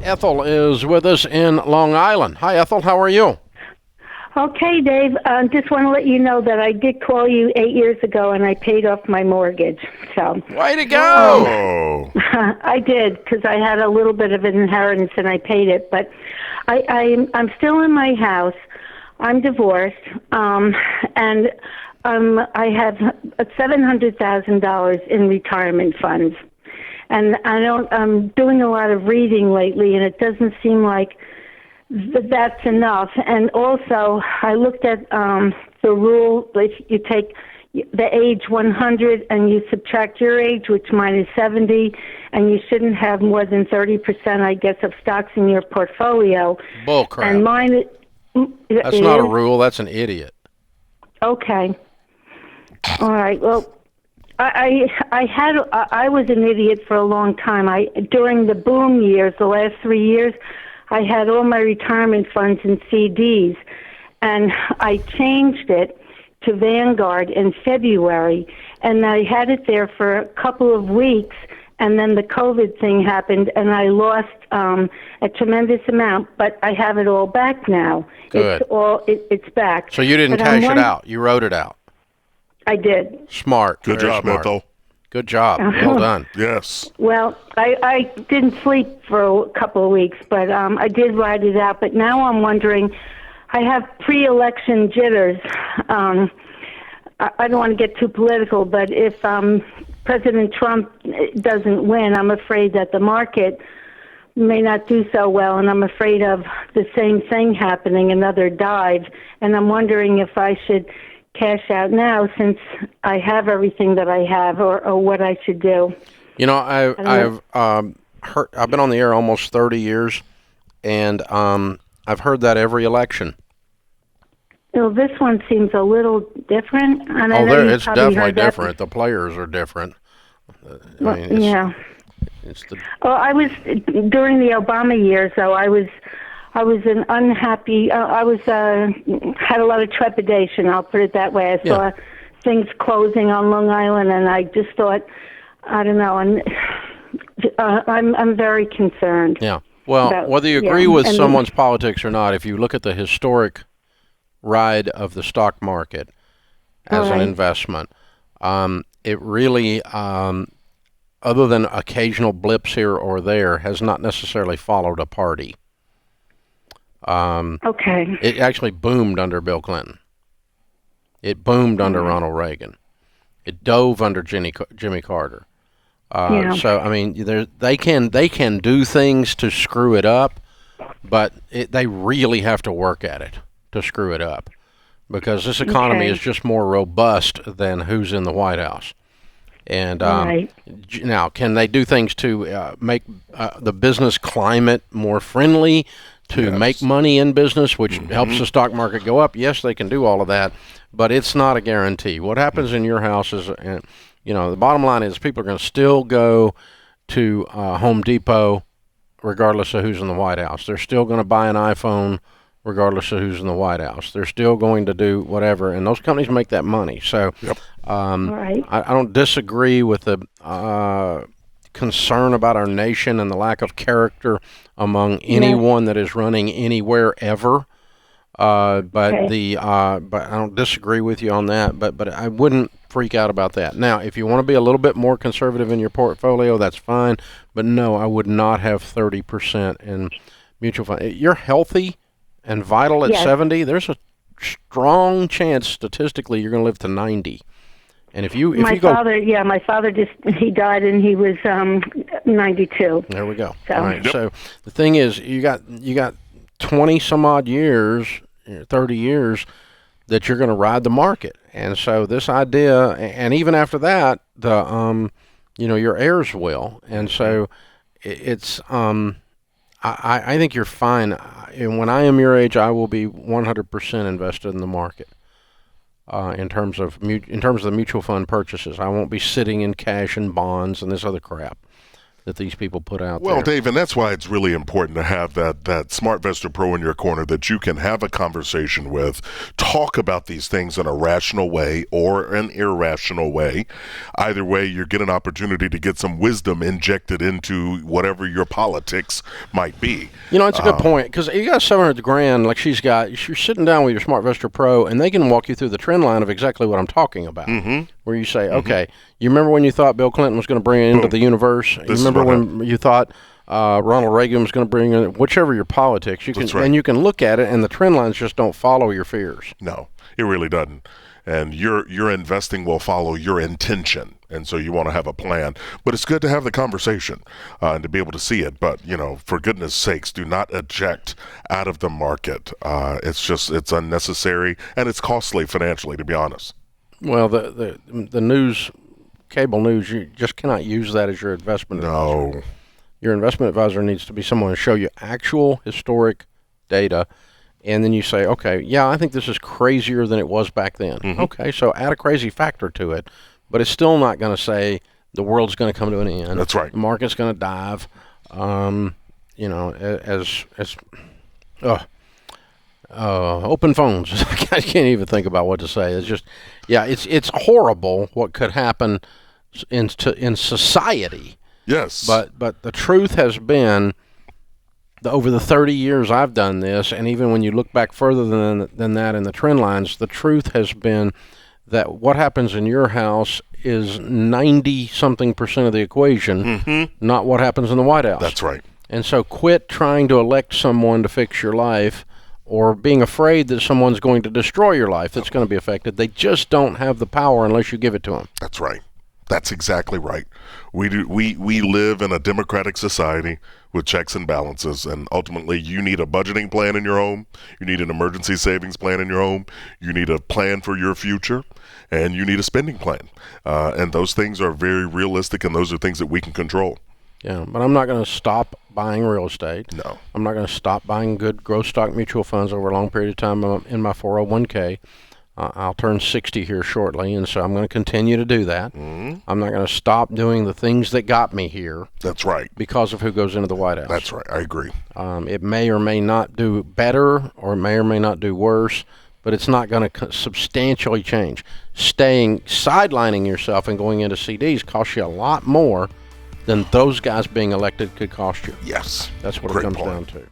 Ethel is with us in Long Island. Hi, Ethel. How are you? Okay, Dave. Just want to let you know that I did call you 8 years ago, and I paid off my mortgage. So way to go! I did, because I had a little bit of an inheritance, and I paid it. But I'm still in my house. I'm divorced, and I have $700,000 in retirement funds. And I'm doing a lot of reading lately, and it doesn't seem like that's enough. And also, I looked at the rule, if you take the age 100 and you subtract your age, which mine is 70, and you shouldn't have more than 30%, I guess, of stocks in your portfolio. Bull crap. And mine That's not a rule. That's an idiot. Okay. All right. Well, I was an idiot for a long time. During the boom years, the last 3 years, I had all my retirement funds in CDs, and I changed it to Vanguard in February, and I had it there for a couple of weeks, and then the COVID thing happened, and I lost a tremendous amount, but I have it all back now. Good. It's back. So you didn't cash it out. You wrote it out. I did. Smart. Good job, Ethel. Good job. Well done. Yes. Well, I didn't sleep for a couple of weeks, but I did write it out. But now I'm wondering, I have pre-election jitters. I don't want to get too political, but if President Trump doesn't win, I'm afraid that the market may not do so well, and I'm afraid of the same thing happening, another dive. And I'm wondering if I should cash out now since I have everything that I have, or what I should do. You know, I've been on the air almost 30 years, and I've heard that every election. Well, this one seems a little different. And it's definitely different. The players are different. Yeah. Well, I was during the Obama years, though. I was an unhappy. Had a lot of trepidation. I'll put it that way. I saw things closing on Long Island, and I just thought, I don't know. And I'm very concerned. Yeah. Well, whether you agree with someone's politics or not, if you look at the historic ride of the stock market as an investment, it really, other than occasional blips here or there, has not necessarily followed a party. It actually boomed under Bill Clinton. It boomed under Ronald Reagan. It dove under Jimmy Carter. So I mean, they can do things to screw it up, but they really have to work at it to screw it up, because this economy is just more robust than who's in the White House. And now, can they do things to make the business climate more friendly, to make money in business, which helps the stock market go up? Yes, they can do all of that, but it's not a guarantee. What happens in your house is, the bottom line is people are going to still go to Home Depot regardless of who's in the White House. They're still going to buy an iPhone regardless of who's in the White House. They're still going to do whatever, and those companies make that money. So I don't disagree with the concern about our nation and the lack of character among anyone that is running anywhere ever. But I don't disagree with you on that. But I wouldn't freak out about that. Now, if you want to be a little bit more conservative in your portfolio, that's fine. But no, I would not have 30% in mutual fund. You're healthy and vital at 70. There's a strong chance statistically you're going to live to 90. And my father he died and he was 92. There we go. So. All right. So the thing is, you got 20 some odd years, 30 years that you're going to ride the market. And so this idea, and even after that, your heirs will. And so it's I think you're fine. And when I am your age, I will be 100% invested in the market. In terms of the mutual fund purchases, I won't be sitting in cash and bonds and this other crap. that these people put out Well, there. Dave, and that's why it's really important to have that SmartVestor Pro in your corner that you can have a conversation with, talk about these things in a rational way or an irrational way. Either way, you get an opportunity to get some wisdom injected into whatever your politics might be. You know, it's a good point, because you got $700,000 like she's got. You're sitting down with your SmartVestor Pro, and they can walk you through the trend line of exactly what I'm talking about. Where you say, okay, you remember when you thought Bill Clinton was going to bring it into the universe? You remember when you thought Ronald Reagan was going to bring in, whichever your politics, you can, and you can look at it, and the trend lines just don't follow your fears. No, it really doesn't. And your investing will follow your intention. And so you want to have a plan. But it's good to have the conversation and to be able to see it. But, for goodness sakes, do not eject out of the market. It's unnecessary, and it's costly financially, to be honest. Well, the news, cable news, you just cannot use that as your investment advisor. No. Your investment advisor needs to be someone to show you actual historic data, and then you say, okay, yeah, I think this is crazier than it was back then. Okay, so add a crazy factor to it, but it's still not going to say the world's going to come to an end. That's right. The market's going to dive. Open phones. I can't even think about what to say. It's just, it's horrible what could happen in society. Yes. But the truth has been, over the 30 years I've done this, and even when you look back further than that in the trend lines, the truth has been that what happens in your house is 90-something% of the equation, not what happens in the White House. That's right. And so quit trying to elect someone to fix your life, or being afraid that someone's going to destroy your life that's going to be affected. They just don't have the power unless you give it to them. That's right. That's exactly right. We live in a democratic society with checks and balances, and ultimately you need a budgeting plan in your home, you need an emergency savings plan in your home, you need a plan for your future, and you need a spending plan. And those things are very realistic, and those are things that we can control. Yeah, but I'm not going to stop buying real estate. No. I'm not going to stop buying good growth stock mutual funds over a long period of time in my 401k. I'll turn 60 here shortly, and so I'm going to continue to do that. I'm not going to stop doing the things that got me here. That's right. Because of who goes into the White House. That's right. I agree. It may or may not do better, or it may or may not do worse, but it's not going to substantially change. Sidelining yourself and going into CDs costs you a lot more than those guys being elected could cost you. Yes. That's what Great it comes point. down to.